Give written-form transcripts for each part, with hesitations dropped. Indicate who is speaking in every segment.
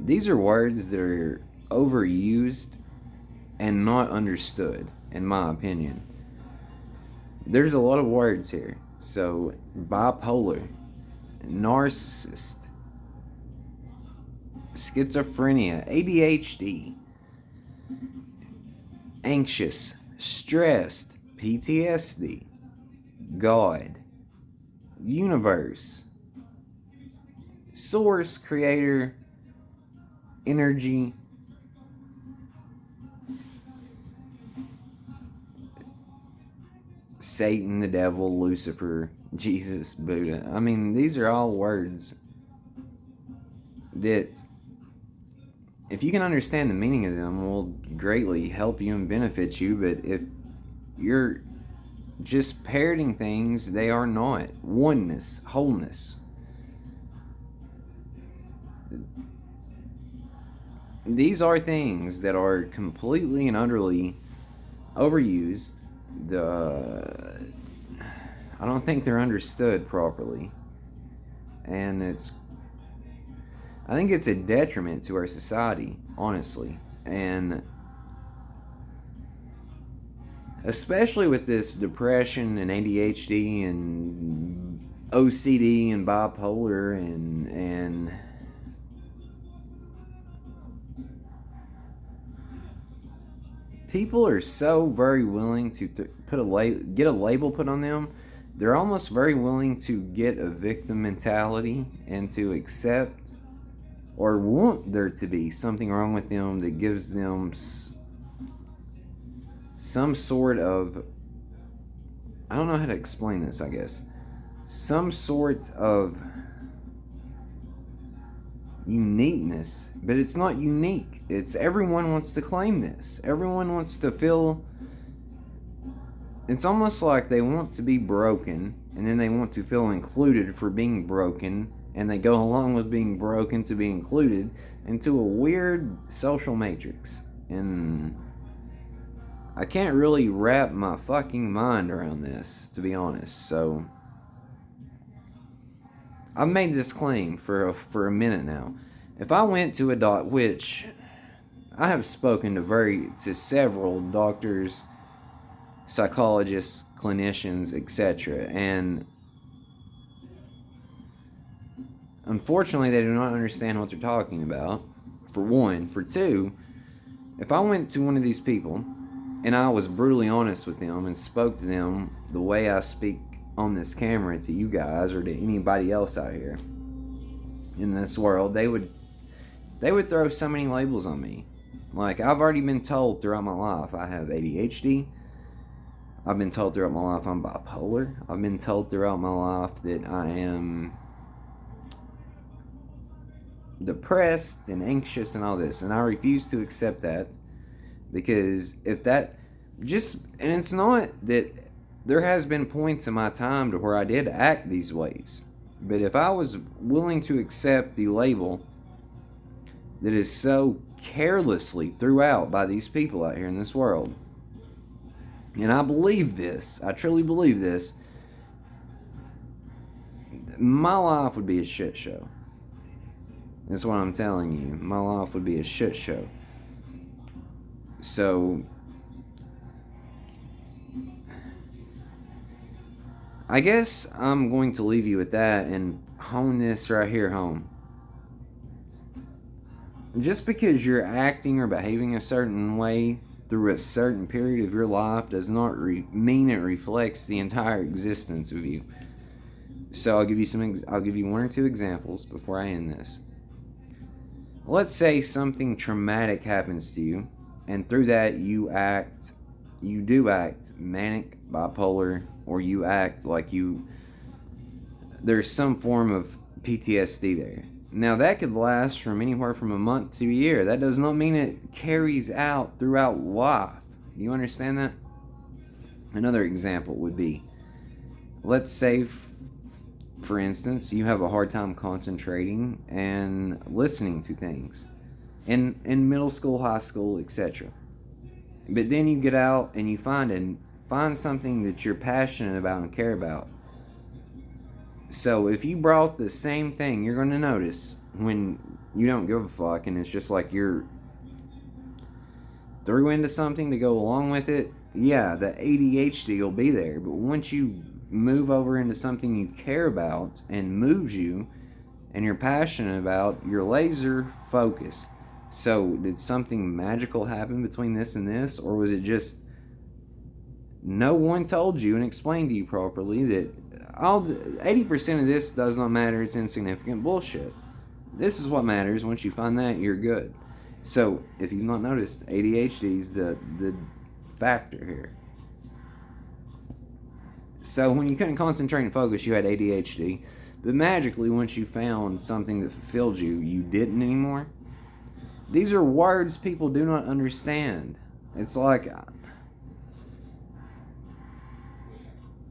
Speaker 1: These are words that are overused and not understood, in my opinion. There's a lot of words here. So, bipolar, narcissist, schizophrenia, ADHD, anxious, stressed, PTSD, God, universe, source, creator, energy, Satan, the devil, Lucifer, Jesus, Buddha. I mean, these are all words that, if you can understand the meaning of them, will greatly help you and benefit you. But if you're just parroting things, they are not. Oneness, wholeness. These are things that are completely and utterly overused. I don't think they're understood properly, and I think it's a detriment to our society, honestly, and especially with this depression and ADHD and OCD and bipolar and people are so very willing to get a label put on them. They're almost very willing to get a victim mentality and to accept or want there to be something wrong with them that gives them some sort of, I don't know how to explain this, I guess, some sort of uniqueness, but it's not unique. It's everyone wants to claim this. Everyone wants to feel, it's almost like they want to be broken and then they want to feel included for being broken, and they go along with being broken to be included into a weird social matrix. And I can't really wrap my fucking mind around this, to be honest. So I've made this claim for a minute now. If I went to a doc, which I have spoken to several doctors, psychologists, clinicians, etc., and unfortunately they do not understand what they're talking about, for one. For two, if I went to one of these people and I was brutally honest with them and spoke to them the way I speak on this camera to you guys or to anybody else out here in this world, they would throw so many labels on me. Like, I've already been told throughout my life I have ADHD. I've been told throughout my life I'm bipolar. I've been told throughout my life that I am depressed and anxious and all this, and I refuse to accept that, because if that and it's not that there has been points in my time to where I did act these ways, but if I was willing to accept the label that is so carelessly threw out by these people out here in this world, and I believe this, I truly believe this, my life would be a shit show. That's what I'm telling you. My life would be a shit show. So I guess I'm going to leave you with that and hone this right here home. Just because you're acting or behaving a certain way through a certain period of your life does not mean it reflects the entire existence of you. So I'll give you one or two examples before I end this. Let's say something traumatic happens to you, and through that you do act manic, bipolar, or you act like there's some form of PTSD there. Now, that could last from anywhere from a month to a year. That does not mean it carries out throughout life. Do you understand that? Another example would be, let's say, for instance, you have a hard time concentrating and listening to things in middle school, high school, etc. But then you get out and you find something that you're passionate about and care about. So if you brought the same thing, you're going to notice when You don't give a fuck, and it's just like you're threw into something to go along with it. Yeah, the ADHD will be there, but once you move over into something you care about and moves you and you're passionate about, you're laser focused. So, did something magical happen between this and this, or was it just no one told you and explained to you properly that 80% of this does not matter, it's insignificant bullshit? This is what matters. Once you find that, you're good. So, if you've not noticed, ADHD is the factor here. So, when you couldn't concentrate and focus, you had ADHD. But magically, once you found something that fulfilled you, you didn't anymore. These are words people do not understand. It's like,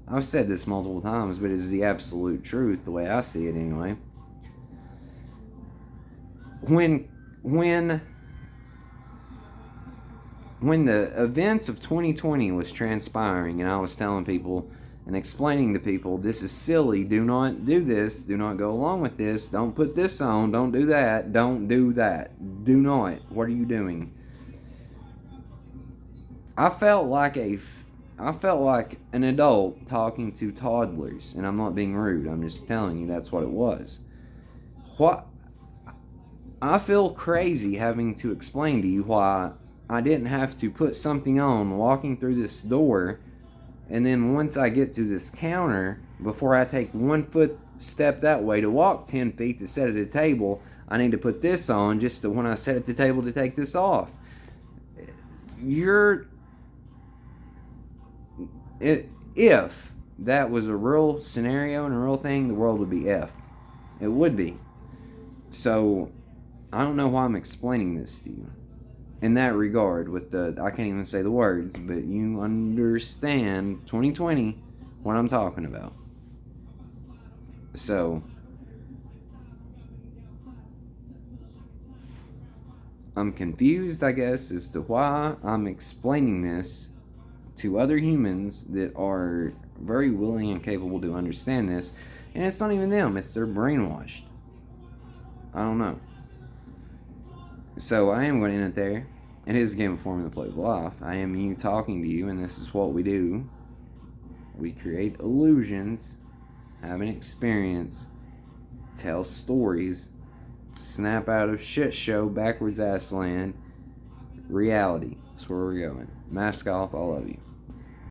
Speaker 1: I've said this multiple times, but it's the absolute truth, the way I see it anyway. When the events of 2020 was transpiring and I was telling people and explaining to people, this is silly, do not do this, do not go along with this, don't put this on, don't do that, don't do that, do not, what are you doing? I felt like an adult talking to toddlers, and I'm not being rude, I'm just telling you that's what it was. What I feel crazy having to explain to you why I didn't have to put something on walking through this door, and then once I get to this counter, before I take 1 foot step that way to walk 10 feet to sit at a table, I need to put this on just to, when I sit at the table, to take this off. If that was a real scenario and a real thing, the world would be effed. It would be. So, I don't know why I'm explaining this to you in that regard with I can't even say the words, but you understand 2020 what I'm talking about. So, I'm confused, I guess, as to why I'm explaining this to other humans that are very willing and capable to understand this, and it's not even them, it's they're brainwashed. I don't know. So I am going to end it there. It is a game of Formula Play of Life. I am you talking to you, and this is what we do. We create illusions, have an experience, tell stories, snap out of shit show, backwards ass land, reality. That's where we're going. Mask off, I love you.